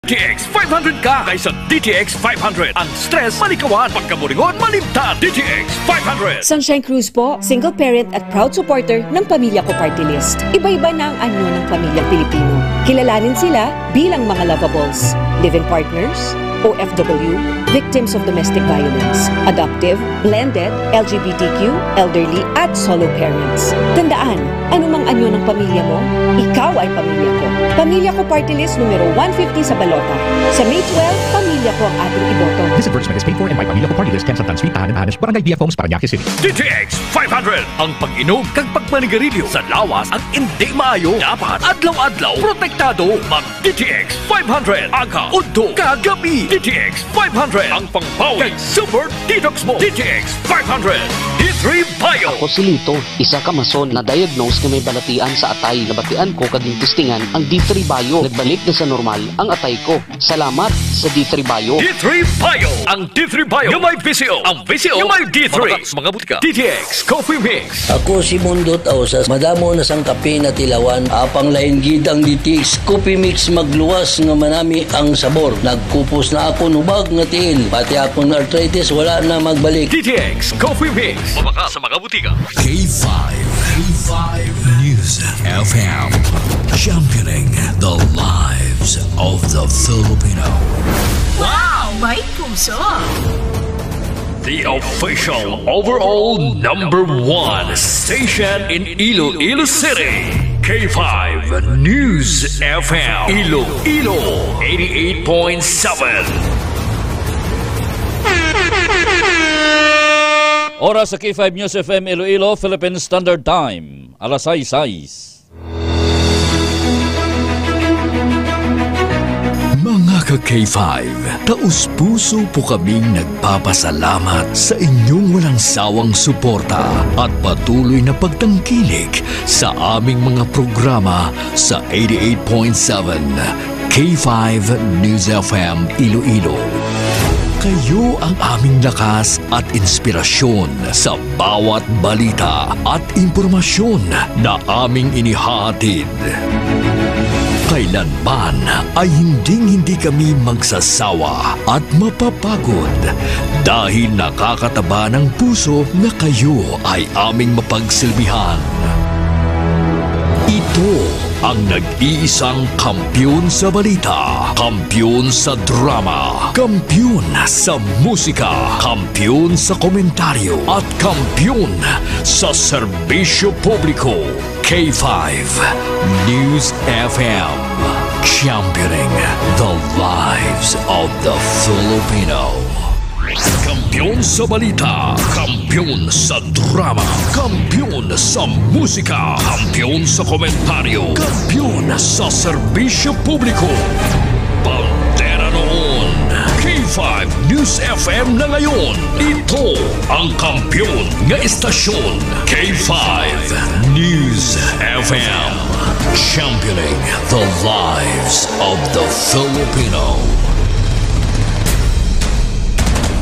DTX 500 ka kaysa DTX 500. Ang stress, malikawan. Pagkamuringon, malimtan. DTX 500. Sunshine Cruz po, single parent at proud supporter ng Pamilya Ko Party List. Iba-iba na ang anyo ng pamilyang Pilipino. Kilalanin sila bilang mga lovables, live-in partners, OFW, victims of domestic violence, adoptive, blended, LGBTQ, elderly, at solo parents. Tandaan, anumang anyo ng pamilya mo, ikaw ay pamilya ko. Pamilya Ko Party List numero 150 sa balota. Sa May 12, pamilya ko ang ating iboto. This advertisement is paid for and by Pamilya Ko Party List, Kensington Street, Tahanan, Barangay BF Homes, Parañaque City. DTX 500. Ang pag-inom kag pagmanigarilyo sa lawas ang hindi maayo. Dapat adlaw-adlaw protektado. Mag DTX 500. Aga, udto, kagabi. DTX 500. Ang pangbawi kag super detox mo. DTX 500. D3 Bio. Ako si Lito, isa ka mason na diagnose na may balatian sa atay. Nabatian ko kaging testingan ang D3 Bio. Nagbalik na sa normal ang atay ko. Salamat sa D3 Bio. D3 Bio. Ang D3 Bio yung may VCO. Ang VCO yung may D3. Mga butika. DTX Coffee Mix. Ako si Mundot Ausas. Madamo na sang kape na tilawan. Apang lain gid ang DTX Coffee Mix magluwas nga manami ang sabor. Nagkupos na ako nubag nga tiil. Pati akong arthritis wala na magbalik. DTX Coffee Mix. Mabaka sa mga butika. K5 News FM, championing the lives of the Filipino. Wow! May puso! The official overall #1 station in Iloilo City. K5 News FM. Iloilo 88.7. Oras sa K5 News FM Iloilo, Philippine Standard Time, alas 6:06. Mga ka-K5, taus-puso po kaming nagpapasalamat sa inyong walang sawang suporta at patuloy na pagtangkilik sa aming mga programa sa 88.7 K5 News FM Iloilo. Kayo ang aming lakas at inspirasyon sa bawat balita at impormasyon na aming inihatid. Kailanman ay hindi kami magsasawa at mapapagod dahil nakakataba ng puso na kayo ay aming mapagsilbihan. Ito ang nag-iisang kampiyon sa balita, kampiyon sa drama, kampiyon sa musika, kampiyon sa komentaryo, at kampiyon sa serbisyo publiko. K5 News FM, championing the lives of the Filipino. Kampiyon sa balita, kampiyon sa drama, kampiyon sa musika, kampiyon sa komentaryo, kampiyon sa serbisyo publiko. Bandera noon, K5 News FM na ngayon. Ito ang kampiyon nga istasyon, K5 News FM, championing the lives of the Filipino.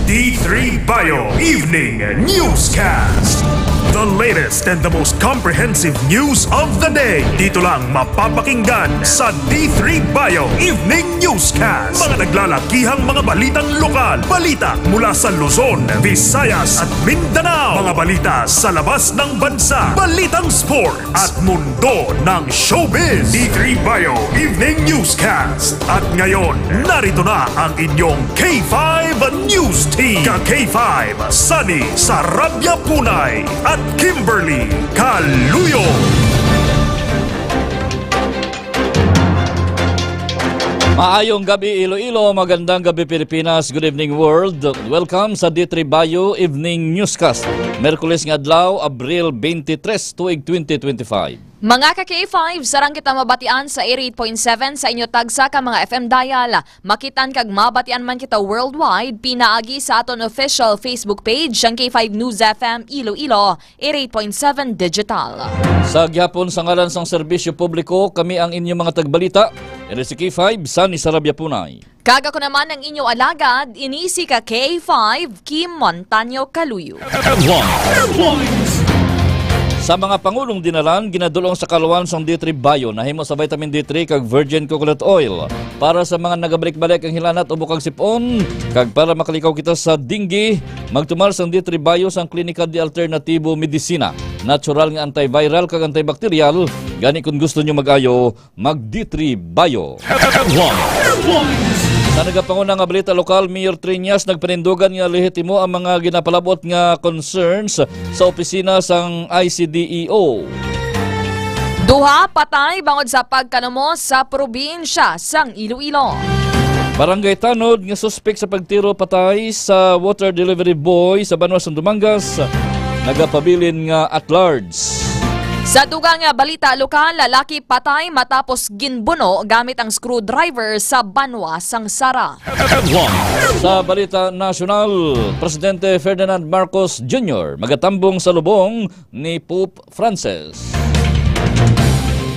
D3 Bio Evening Newscast. The latest and the most comprehensive news of the day. Dito lang mapapakinggan sa D3 Bio Evening Newscast. Mga naglalakihang mga balitang lokal. Balita mula sa Luzon, Visayas at Mindanao. Mga balita sa labas ng bansa. Balitang sports at mundo ng showbiz. D3 Bio Evening Newscast. At ngayon, narito na ang inyong K5 News Team. Ka-K5, Sunny Sarabia Punay at Kimberly Caluyo. Maayong gabi Iloilo, magandang gabi Pilipinas, good evening world. Welcome sa D3 Bio Evening Newscast. Merkules nga adlaw, Abril 23, tuig 2025. Mga ka-K5, sarang kita mabatian sa 88.7 sa inyo tagsa ka mga FM dial. Makitan kag mabatian man kita worldwide, pinaagi sa aton official Facebook page, ang K5 News FM Iloilo, 88.7 digital. Sa gyapon sa ngalan sang serbisyo publiko, kami ang inyong mga tagbalita. Ito si K5, Sunny Sarabia Punay. Kaga ko naman ang inyong alagad, inisi ka K5, Kim Montaño Caluyo. Sa mga pangulong dinalan, ginadulong sa kaluwan sang D3 Bio nahimo sa vitamin D3 kag virgin coconut oil para sa mga nagabalik-balik ang hilanat o bukang sipon kag para makalikaw kita sa dinggi, magtumar sang D3 Bio sang klinika di alternatibo medisina. Natural nga antiviral kag antibacterial. Gani kung gusto nyo mag-ayo, mag D3 Bio. Sa nagapanguna nga balita lokal, Mayor Triñas nagpanindugan nga lehitimo ang mga ginapalabot nga concerns sa opisina sang ICDEO. Duha patay bangod sa pagkanamo sa probinsya sang Iloilo. Barangay Tanod nga suspek sa pagtiro patay sa water delivery boy sa Banwas ng Dumangas, nagapabilin nga at large. Sa dugang nga balita lokal, lalaki patay matapos ginbuno gamit ang screwdriver sa Banwa sang Sara. Sa balita nasyonal, Presidente Ferdinand Marcos Jr. magatambong sa lubong ni Pope Francis.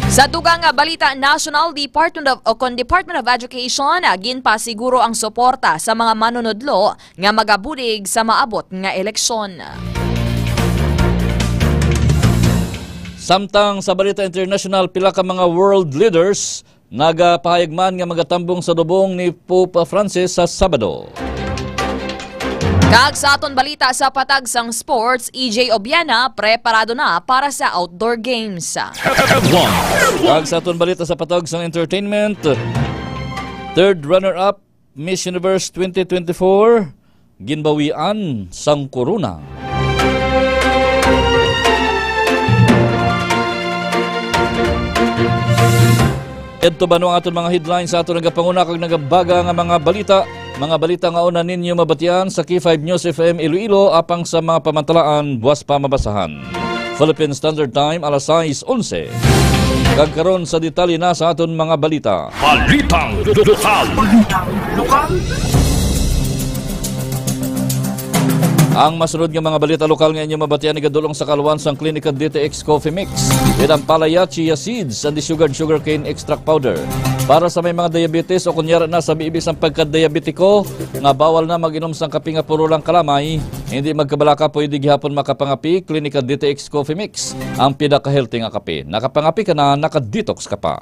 Sa dugang nga balita national, Department of Education ginpasiguro ang suporta sa mga manunodlo nga magabulig sa maabot nga eleksyon. Samtang sa balita international, pila ka mga world leaders nagapahayagman nga magatambong sa lubong ni Pope Francis sa Sabado. Kag sa aton balita sa patag sang sports, EJ Obiana preparado na para sa outdoor games. Kag sa aton balita sa patag sang entertainment, third runner-up Miss Universe 2024 ginbawian sang corona. Ito ba ang aton mga headlines sa aton nagapanguna kag nagabaga nga mga balita nga una ninyo mabatian sa K5 News FM Iloilo apang sa mga pamantalaan buwas pa mabasahan. Philippine Standard Time alas 6:11. Kagkaroon sa detalye na sa aton mga balita. Balitang lokal. Ang masunod nga mga balita lokal nga inyo mabatian ni gadulong sa kaluwan sang klinika DTX Coffee Mix. Ang palaya, chia seeds, and sugarcane extract powder. Para sa may mga diabetes o kunyara na sa biibis ang pagka-diabetiko, nga bawal na mag-inom sang kape nga puro lang kalamay, hindi magkabalaka pwede gihapon makapangapi, klinika DTX Coffee Mix. Ang pinaka-healthy nga kape. Nakapangapi ka na, naka-detox ka pa.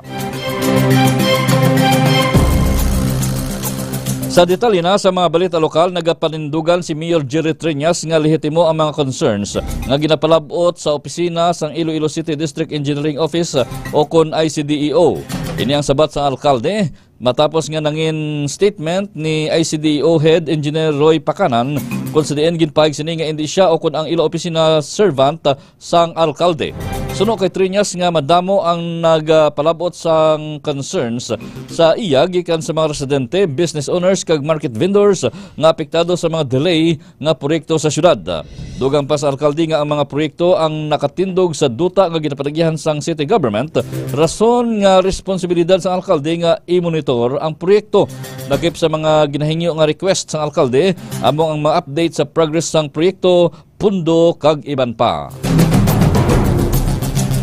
Sa detalye na sa mga balita lokal, nagapanindugan si Mayor Jerry Triñas nga lehitimo ang mga concerns nga ginapalabot sa opisina sang Iloilo City District Engineering Office o kon ICDEO. Ini ang sabat sa alkalde matapos nga nangin statement ni ICDEO Head Engineer Roy Pacanan kung sa diin ginpahig sini nga hindi siya o kun ang ilo opisina servant sang alkalde. Suno kay Triñas nga madamo ang nagpalabot sang concerns sa iya gikan sa mga residente, business owners kag market vendors nga apektado sa mga delay nga proyekto sa syudad. Dugang pa sa alkalde nga ang mga proyekto ang nakatindog sa duta nga ginapadagyahan sang city government, rason nga responsibilidad sang alkalde nga i-monitor ang proyekto. Nakip sa mga ginahingyo nga request sang alkalde among ang ma-update sa progress sang proyekto, pundo kag iban pa.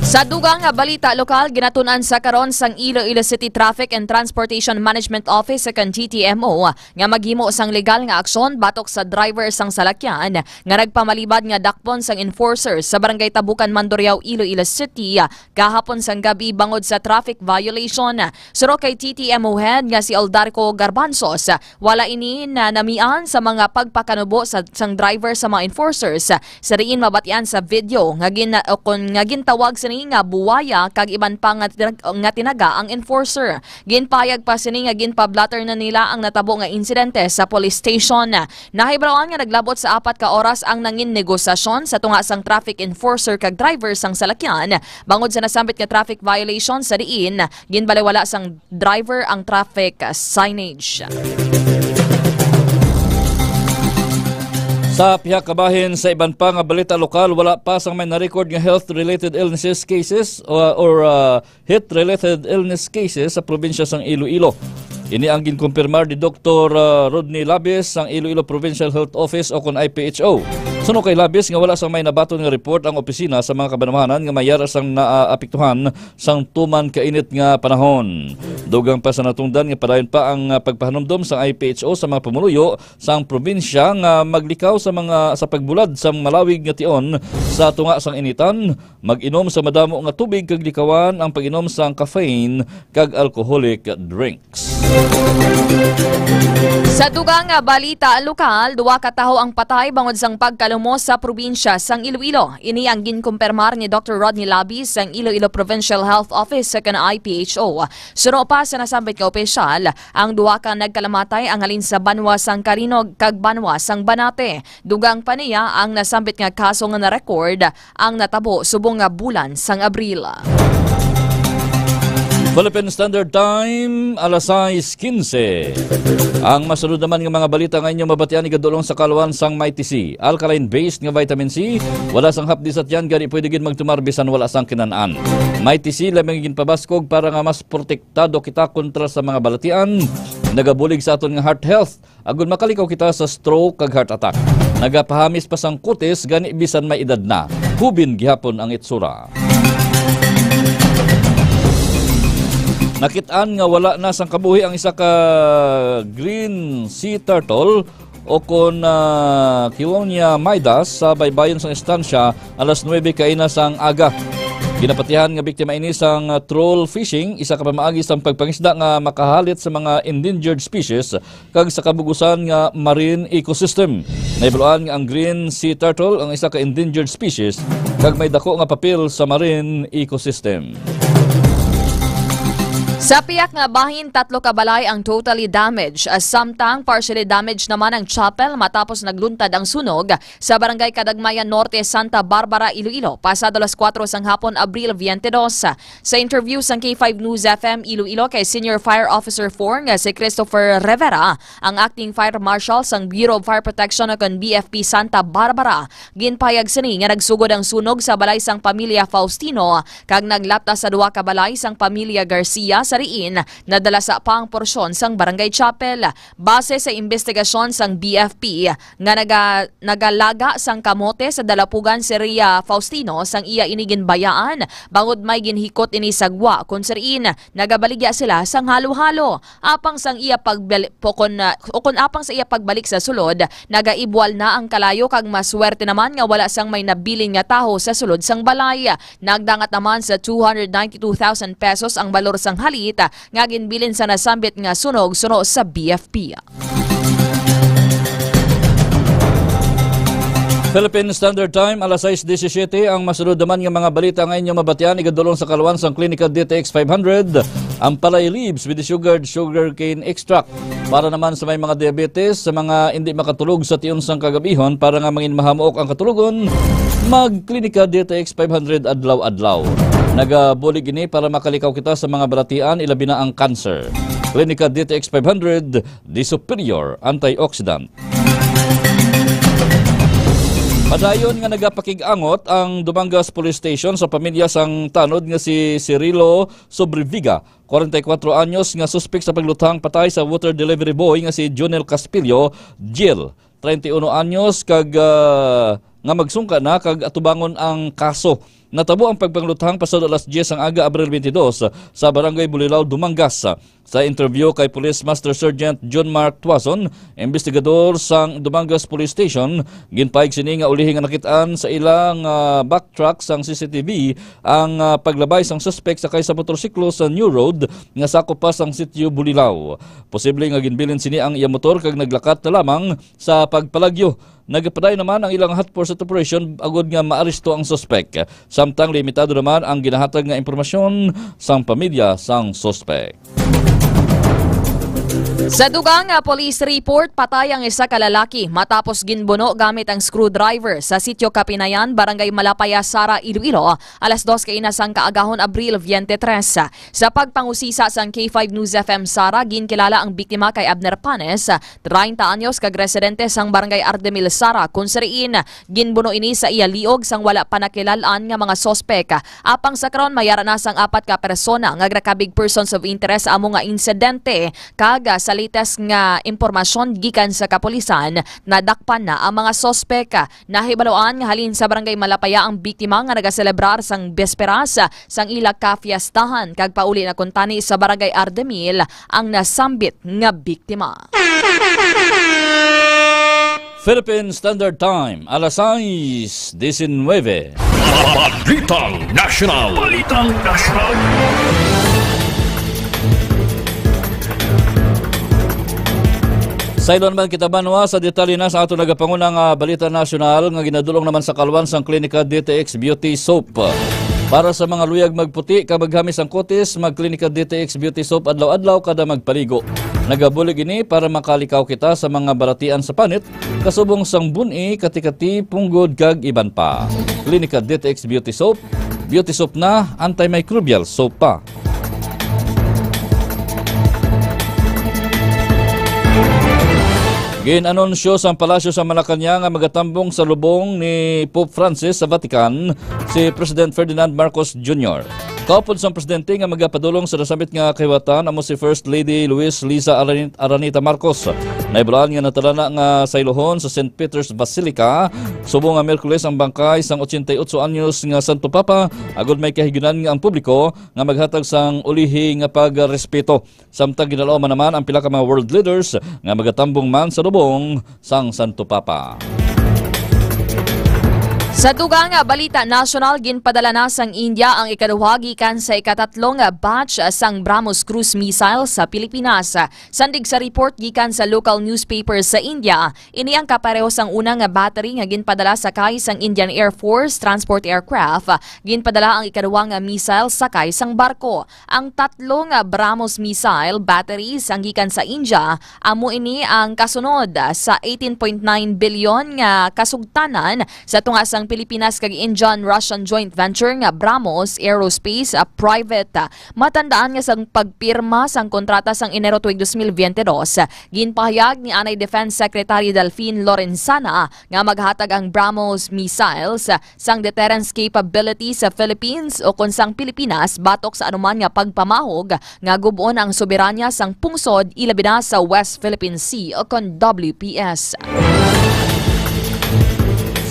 Sa dugang nga balita lokal, ginatunan sa karon sang Iloilo City Traffic and Transportation Management Office kan TTMO nga maghimo sang legal nga aksyon batok sa driver sang salakyan nga nagpamalibad nga dakpon sang enforcers sa Barangay Tabukan, Mandurriao, Iloilo City kahapon sang gabi bangod sa traffic violation. Suro kay TTMO head nga si Aldarco Garbanzos, wala ini na namian sa mga pagpakanubo sa sang driver sa mga enforcers. Sa riin mabatian sa video nga gintawag sa nga buwaya kag iban pa nga tinaga ang enforcer. Ginpayag pa sini nga ginpablatter na nila ang natabo nga insidente sa police station. Nahibrawan nga naglabot sa 4 ka oras ang nangin negosasyon sa tunga sang traffic enforcer kag driver sang salakyan. Bangod sa nasambit nga traffic violation sa diin, ginbalewala sang driver ang traffic signage. Sa pihak kabahin sa iban pa nga balita lokal, wala pa sang may na-record nga health-related illnesses cases or heat-related illness cases sa probinsya sang Iloilo. Ini ang ginkumpirmar ni Dr. Rodney Labis sang Iloilo Provincial Health Office o kon IPHO. Suno kay labis nga wala sang may nabaton nga report ang opisina sa mga kabanamahanan nga mayara sang naapektuhan sang tuman kainit nga panahon. Dugang pa sa natungdan nga padayon pa ang pagpahanumdom sa IPHO sa mga pamuluyo sang probinsya nga maglikaw sa pagbulad sa malawig nga tion sa tunga sang initan, mag-inom sa madamo nga tubig kag likawan ang pag-inom sang caffeine kag alcoholic drinks. Sa dugang balita lokal, duwa ka tawo ang patay bangod sang pagkalumos sa probinsya sang Iloilo. Ini ang ginkumpirmar ni Dr. Rodney Labis sang Iloilo Provincial Health Office sa IPHO. Suno pa sa nasambit nga opisyal, ang duwa ka nagkalamatay ang alin sa Banwa sang Karinog kag Banwa sang Banate. Dugang pa niya ang nasambit nga kaso nga na-record ang natabo subong nga bulan sang Abril. Philippine Standard Time, alas 6:15. Ang masunod naman ng mga balita ngayon mabatian igadulong sa kaluan sang Mighty C. Alkaline-based nga vitamin C, wala sang hapdis at yan, gani pwede gin magtumar bisan wala sang kinanaan. Mighty C, lamang gin pabaskog para nga mas protektado kita kontra sa mga balatian. Nagabulig sa aton nga heart health, agon makalikaw kita sa stroke kag heart attack. Nagapahamis pa sang kutis, gani bisan may edad na. Hubin gihapon ang itsura. Nakitaan nga wala na sang kabuhi ang isa ka green sea turtle o kon Kiwonia Midas sa baybayon sang estansya alas 9 kaina sang aga. Ginapatihan nga biktima ini sang troll fishing, isa ka pamaagi sang pagpangisda nga makahalit sa mga endangered species kag sa kabugusan nga marine ecosystem. Naibaluan nga ang green sea turtle ang isa ka endangered species kag may dako nga papel sa marine ecosystem. Sa piyak nga bahin, 3 ka balay ang totally damaged. Samtang partially damaged naman ang chapel matapos nagluntad ang sunog sa Barangay Kadagmayan Norte, Santa Barbara, Iloilo, pasado alas 4 sang hapon, Abril 22. Sa interview sa K5 News FM Iloilo kay Senior Fire Officer 4 nga si Christopher Rivera, ang Acting Fire Marshal sang Bureau of Fire Protection ng BFP Santa Barbara, ginpayag sini nga nagsugod ang sunog sa balay sang pamilya Faustino kag naglapta sa 2 ka balay sang pamilya Garcia sa riin nadala sa pang porsyon sang Barangay Chapel. Base sa investigasyon sang BFP nga nagalaga sang kamote sa dalapugan si Ria Faustino sang iya inigin bayaan bangod may ginhikot ini sagwa kun sa riin nagabaligya sila sang halo-halo apang sang iya apang sa iya pagbalik sa sulod nagaibwal na ang kalayo kag maswerte naman nga wala sang may nabilin nga taho sa sulod sang balay. Nagdangat naman sa 292,000 pesos ang balor sang hali nga ginbilin sa nasambit nga sunog suno sa BFP. Philippine Standard Time, alas 6:17. Ang masunod naman ng mga balita ngayon yung mabatian igadulong sa kaluan sang Clinical DTX 500 ang palay leaves with sugarcane extract para naman sa may mga diabetes, sa mga hindi makatulog sa tiyon sang kagabihon para nga mangin mahamuok ang katulugon, mag Clinical DTX 500 adlaw-adlaw. Nagabulig ini para makalikaw kita sa mga balatian ilabi na ang cancer. Clinical DTX 500, the superior antioxidant. Padayon nga nagapakig-angot ang Dumangas Police Station sa pamilya sang tanod nga si Cirilo Sobriviga, 44 anyos nga suspek sa paglutang patay sa water delivery boy nga si Jonel Caspillo, Jill, 31 anyos kag nga magsungka na kag atubangon ang kaso. Natabo ang pagpanglutang pasado alas 10 ang aga Abril 22 sa Barangay Bulilao, Dumangas. Sa interview kay Police Master Sergeant John Mark Tuason, investigador sang Dumangas Police Station, ginpayag sini nga ulihi nga nakitaan sa ilang backtrack sang CCTV ang paglabay sang suspect sakay sa motorsiklo sa New Road nga sakop pa sang sitio Bulilao. Posible nga ginbilin sini ang iya motor kag naglakat na lamang sa pagpalagyo. Nagapaday naman ang ilang hot pursuit operation agod nga maaresto ang suspect. Samtang limitado naman ang ginahatag nga impormasyon sang pamilya sang suspect. Sa dugang police report, patay ang isa ka lalaki matapos ginbuno gamit ang screwdriver sa sitio Kapinayan, Barangay Malapaya, Sara, Iloilo, alas 2 kaina sang kaagahon Abril 23. Sa pagpangusisa sang K5 News FM Sara, ginkilala ang biktima kay Abner Panes, 30 anyos kag residente sang Barangay Ardemil, Sara, kun sa riin ginbuno ini sa iya liog sang wala pa nakilalaan nga mga sospek. Apang sa karon mayara na sang 4 ka persona nga grakabig persons of interest amo nga insidente kag sa latest nga impormasyon gikan sa kapulisan, nadakpan na ang mga sospek. Nahibaluan nga halin sa barangay Malapaya ang biktima nga nagaselebrar sang besperas sang ila kafiestahan kag pauli na kuntani sa barangay Ardemil ang nasambit nga biktima. Philippine Standard Time, alas 6:19. Balitang National. Balitang National. Sa ilo naman kita banwa sa detalye na sa ato nagapangunang balita nasyonal nga ginadulong naman sa kalwan sang klinika DTX Beauty Soap. Para sa mga luyag magputi, kamaghamis ang kutis, magklinika DTX Beauty Soap adlaw-adlaw kada magpaligo. Nagabulig ini para makalikaw kita sa mga balatian sa panit, kasubong sang buni, katikati, punggod, kag iban pa. Klinika DTX Beauty Soap na antimicrobial soap pa. Ginanunsyo sa palasyo sa Malacanang nga magatambong sa lubong ni Pope Francis sa Vatican si President Ferdinand Marcos Jr. Kaupod sa presidente nga magapadulong sa nasabit nga kahiwatan amo si First Lady Luis Liza Aranita Marcos. Naibulaan nga natalana nga sa ilohon sa St. Peter's Basilica. Subong nga Miyerkules ang bangkay sang 88 anyos nga Santo Papa agud may kahigunan nga ang publiko nga maghatag sang ulihi nga pagrespeto. Samtang ginalaw man naman ang pila ka mga world leaders nga magatambong man sa lubong sang Santo Papa. Sa dugang balita nasyonal, ginpadala na sang India ang ikaduha gikan sa ikatatlong batch sang BrahMos cruise missile sa Pilipinas. Sandig sa report gikan sa local newspaper sa India, ini ang kapareho sang unang battery nga ginpadala sakay sang Indian Air Force transport aircraft. Ginpadala ang ikaduhang missile sakay sang barko. Ang tatlong BrahMos missile batteries ang gikan sa India, amo ini ang kasunod sa 18.9 bilyon nga kasugtanan sa tunga sang Pilipinas kag Indian-Russian joint venture nga BrahMos Aerospace Private. Matandaan nga sang pagpirma sang kontrata sang Enero tuig 2022, ginpahayag ni Anay Defense Secretary Delphine Lorenzana nga maghatag ang BrahMos missiles sang deterrence capability sa Philippines o kung sang Pilipinas batok sa anuman nga pagpamahog nga gubon ang soberanya sang pungsod ilabi na sa West Philippine Sea o kon WPS.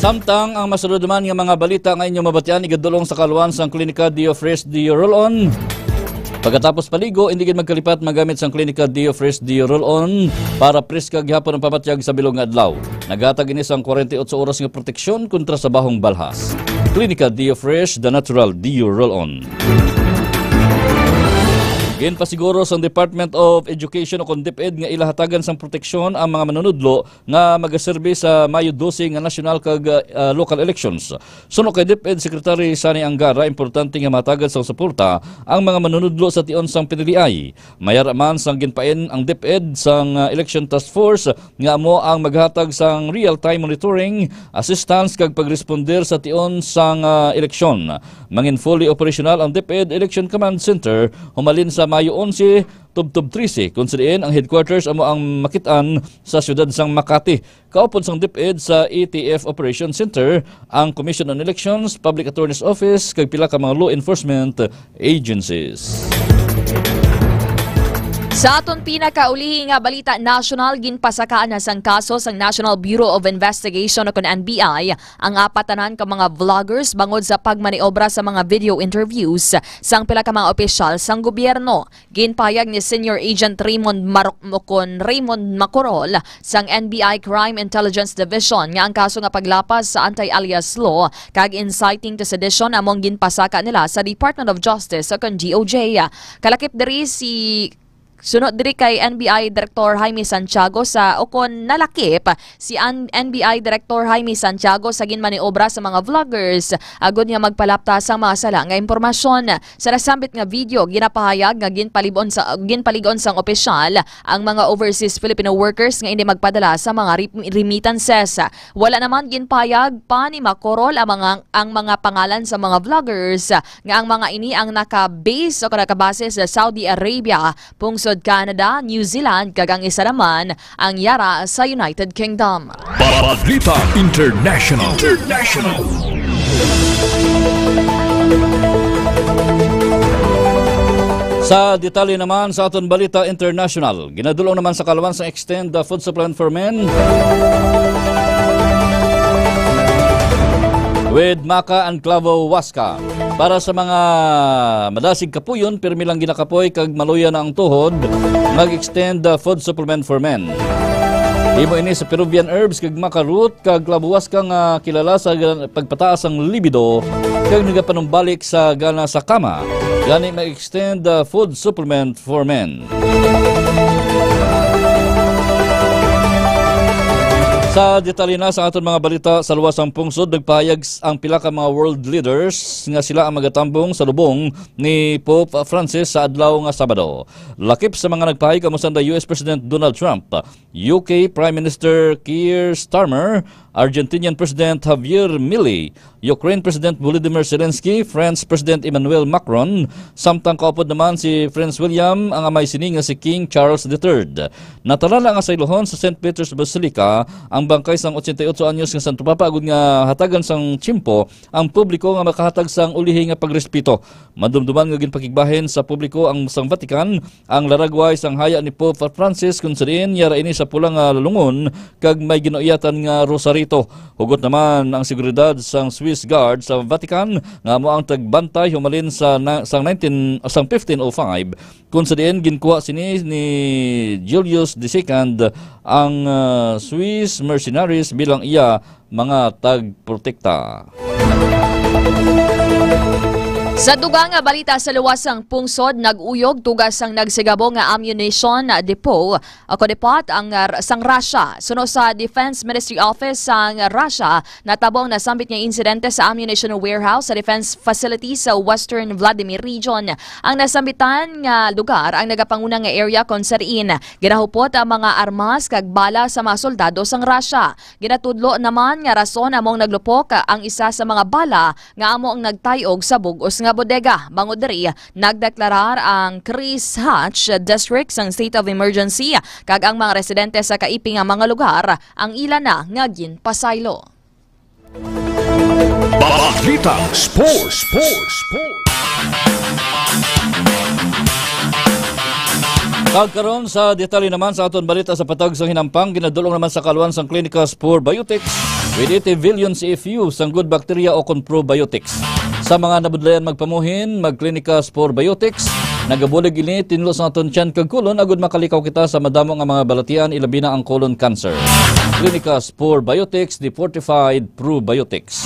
Samtang ang masunod naman nga mga balita nga inyong mabatian igadulong sa kalwan sang klinika Diofresh Dio Roll-On. Pagkatapos paligo, hindi gid magkalipat magamit sang klinika Diofresh Dio Roll-On para preska gihapon ang papatyag sa bilog nga adlaw. Nagatag ini sang 48 oras nga proteksyon kontra sa bahong balhas. Klinika Diofresh, the natural Dio Roll-On. Ginpasiguro sa Department of Education o DepEd nga ilahatagan sang proteksyon ang mga manunudlo nga magaserbe sa Mayo 12 nga national kag local elections. Suno kay DepEd Secretary Sani Angara, importante nga matagad sang suporta ang mga manunudlo sa tion sang piniliay. Mayara man sang ginpain ang DepEd sang Election Task Force nga amo ang maghatag sang real-time monitoring, assistance kag pagresponder sa tion sang eleksyon. Mangin fully operational ang DepEd Election Command Center humalin sa Mayo 11, Tubtub 13, kung saan ang headquarters amo ang makitaan sa siyudad sang Makati. Kaupod sang DepEd sa ETF Operation Center, ang Commission on Elections, Public Attorney's Office, kag pila ka mga law enforcement agencies. Sa aton pinakaulihi nga balita national, ginpasakaan na sang kaso sang National Bureau of Investigation o kon NBI ang apatanan ka mga vloggers bangod sa pagmaniobra sa mga video interviews sang pila ka mga opisyal sang gobyerno. Ginpayag ni Senior Agent Raymond Macorol sang NBI Crime Intelligence Division nga ang kaso nga paglapas sa anti-alias law kag inciting to sedition among ginpasaka nila sa Department of Justice o kon DOJ. Kalakip diri si sunod diri kay NBI Director Jaime Santiago sa ukon nalakip si NBI Director Jaime Santiago sa ginmaniobra sa mga vloggers agud nga magpalapta sa mga sala nga impormasyon. Sa nasambit nga video ginapahayag nga ginpaligon sang opisyal ang mga overseas Filipino workers nga hindi magpadala sa mga remittances. Wala naman ginpahayag pa ni Macorol ang mga pangalan sa mga vloggers nga ang mga ini ang naka-base o nakabase sa Saudi Arabia, pungsod Canada, New Zealand, kag ang isa naman ang yara sa United Kingdom. Balita International. Sa detalye naman sa aton balita international, ginadulong naman sa kalawan sa extend the food supply for men with Maca and Clavo Huasca. Para sa mga madasig kapuyon, pirmi lang ginakapoy kag maluya na ang tuhod, mag-extend the food supplement for men. Imo ini sa Peruvian herbs kag maca root kag Clavo Huasca nga kilala sa pagpataas ang libido kag nagapanumbalik sa gana sa kama. Gani mag-extend the food supplement for men. Sa detalye na sa aton mga balita sa luwas ang pungsod, nagpahayag ang pila ka mga world leaders nga sila ang magatambong sa lubong ni Pope Francis sa adlaw nga Sabado. Lakip sa mga nagpahayag amusan da US President Donald Trump, UK Prime Minister Keir Starmer, Argentinian President Javier Milei, Ukraine President Volodymyr Zelensky, France President Emmanuel Macron, samtang kaupod naman si Prince William ang amay sini nga si King Charles III. Natalala nga sa ilohon sa St. Peter's Basilica ang bangkay sang 88 anyos nga Santo Papa agud nga hatagan sang tiyempo ang publiko nga makahatag sang ulihi nga pagrespeto. Madumduman nga ginpakigbahin sa publiko ang sang Vatican ang laragway sang haya ni Pope Francis kung sa diin yara ini sa pulang lungon kag may ginoiyatan nga rosarito. Hugot naman ang seguridad sang Swiss Guard sa Vatican nga mo ang tagbantay humalin sa 1505 kung sa diin ginkuha sini ni Julius II ang Swiss mercenaries bilang iya mga tagprotekta. Sa dugang nga balita sa luwasang pungsod, nag-uyog tugas ang nagsigabo nga ammunition depot o depot ang sang Russia. Suno sa Defense Ministry Office sang Russia, natabong nasambit nga insidente sa ammunition warehouse sa defense facility sa Western Vladimir region. Ang nasambitan nga lugar ang nagapangunang nga area kung sariin ginahupot ang mga armas kag bala sa mga soldado sang Russia. Ginatudlo naman nga rason among naglupok ang isa sa mga bala nga amo ang nagtayog sa bugos nga bodega. Bangod diri, nagdeklarar ang Chris Hatch District sang state of emergency kag ang mga residente sa kaiping nga mga lugar ang ilan na nga ginpasaylo. Balitang Sports. Kagkaroon sa detalye naman sa aton balita sa patag sa hinampang, ginadulong naman sa kaluan sang klinika Spore Biotics with 80 billion CFU sang good bacteria o probiotics. Sa mga nabudlayan magpamuhin, magklinika Spore Biotics, nagabulig ini tinlo sa aton tiyan kag kulon agud makalikaw kita sa madamo nga mga balatian ilabi na ang colon cancer. Klinika Spore Biotics, the fortified probiotics.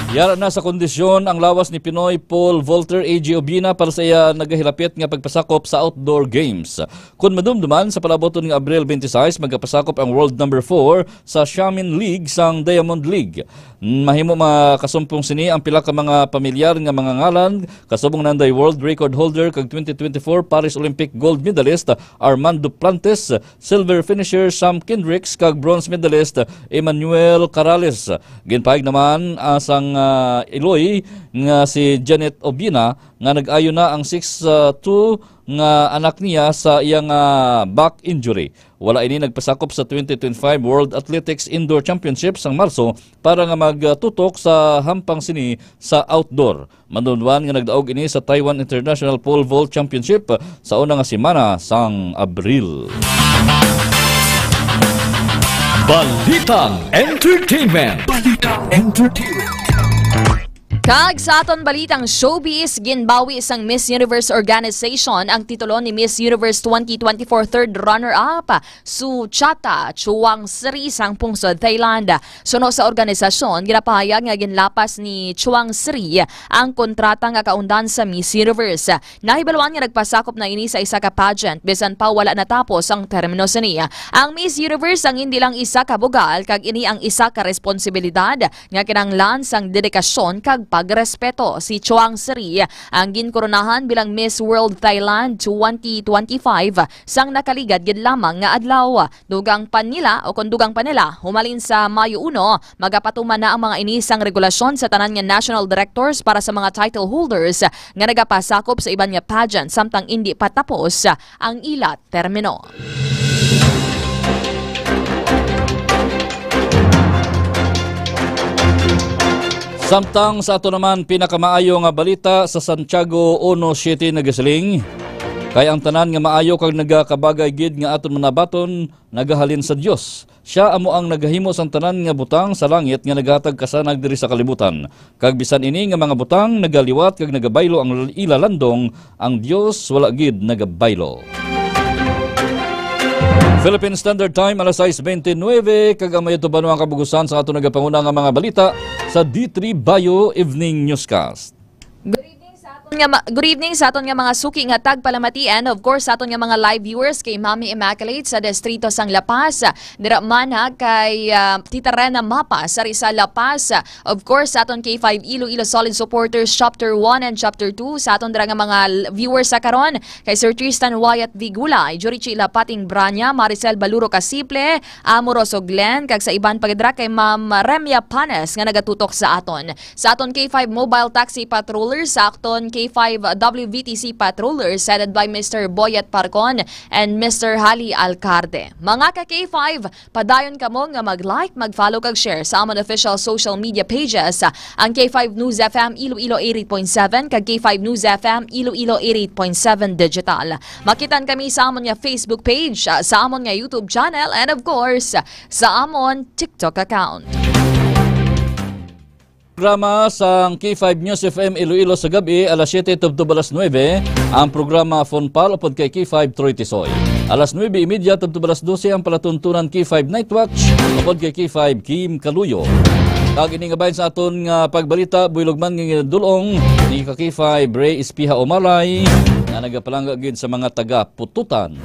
Yara na sa kondisyon ang lawas ni Pinoy Paul Volter A.G. Obina para sa iya nagahilapit nga pagpasakop sa outdoor games. Kung madumduman sa palaboton ng Abril 26, magpasakop ang world number 4 sa Xiamen League sang Diamond League. Mahimo makasumpong sini ang pila ka mga pamilyar nga mga ngalan, kasubong nanday world record holder kag 2024 Paris Olympic gold medalist Armando Plantes, silver finisher Sam Kendricks kag bronze medalist Emmanuel Carales. Ginpahig naman sang Iloy nga si Janet Obina nga nag-ayo na ang 6'2" nga anak niya sa iyang back injury. Wala ini nagpasakop sa 2025 World Athletics Indoor Championships sang Marso para nga magtutok sa hampang sini sa outdoor. Manunwan nga nagdaog ini sa Taiwan International Pole Vault Championship sa una nga semana sang Abril. Balitang Entertainment. Kag sa aton balitang showbiz, ginbawi isang Miss Universe organization ang titulo ni Miss Universe 2024 third runner-up Suchata Chuang Sri sang pungsod Thailand. Suno sa organisasyon, ginapahayag nga ginlapas ni Chuang Sri ang kontrata nga kaundan sa Miss Universe. Nahibaluan nga nagpasakop na ini sa isa ka pageant bisan pa wala natapos ang termino niya. Ang Miss Universe ang hindi lang isa ka bugal kag ini ang isa ka responsibilidad nga kinahanglan sang dedikasyon kag pagrespeto. Si Chuang Sri ang ginkoronahan bilang Miss World Thailand 2025 sang nakaligad gid lamang nga adlaw. Dugang pa nila humalin sa Mayo 1 magapatuman na ang mga inisang regulasyon sa tanan nga national directors para sa mga title holders nga nagapasakop sa iban nga pageant samtang hindi pa tapos ang ilat termino. Samtang sa ato naman pinakamaayo nga balita sa Santiago 1:7 nagasiling. Kaya ang tanan nga maayo kag nagakabagay gid nga aton manabaton nagahalin sa Dios. Siya amo ang nagahimo sang tanan nga butang sa langit nga naghatag kasanag diri sa kalibutan. Kag bisan ini nga mga butang nagaliwat kag nagabaylo ang ilalandong, ang Dios wala gid nagabaylo. Philippine Standard Time alas 6:29 kag amay ito ba ang kabugusan sa ato nagapanguna nga mga balita sa D3 Bayo Evening Newscast. Good evening sa aton nga mga suki nga tagpalamatian. Of course, sa aton nga mga live viewers kay Mami Immaculate sa Distrito sang La Paz. Dira man kay Tita Rena Mapa sa Rizal La Paz. Of course, sa aton K5 Iloilo Solid Supporters Chapter 1 and Chapter 2. Sa aton dira nga mga viewers sa karon kay Sir Tristan Wyatt Vigula, Jurichi Lapating Branya, Maricel Baluro Casiple, Amoroso Glenn, kag sa iban pagdra kay Ma'am Remia Panes nga nagatutok sa aton. Sa aton K5 Mobile Taxi Patrollers, sa aton K5 WVTC Patrollers headed by Mr. Boyet Parcon and Mr. Hali Alcarde. Mga ka K5, padayon kamo nga mag-like, mag-follow kag share sa amon official social media pages, ang K5 News FM Iloilo 88.7 kag K5 News FM Iloilo 88.7 digital. Makitan kami sa amon nga Facebook page, sa amon nga YouTube channel, and of course sa amon TikTok account. Programa sa K5 News FM Iloilo sa gabi alas 7 tubto alas 9 ang programa Fonpal upod kay K5 Troy Tisoy. Alas 9:30 tubto alas 12 ang palatuntunan K5 Night Watch upod kay K5 Kim Kaluyo. Kag ini nga bahin sa aton nga pagbalita buylogman nga dulong ni K5 Ray Espiha Omalay nga nagapalangga gid sa mga taga Pututan.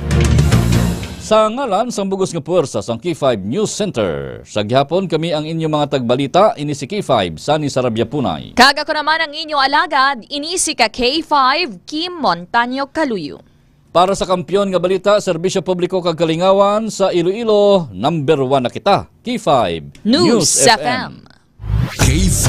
Sa ngalan sang bugos nga puwersa sang K5 News Center. Sa gihapon kami ang inyong mga tagbalita, ini si K5 Sani Sarabia Punay. Kag ako naman ang inyong alagad, ini si ka K5 Kim Montaño Kaluyo. Para sa kampiyon nga balita, serbisyo publiko kag kalingawan sa Iloilo, number 1 na kita, K5 News FM. K5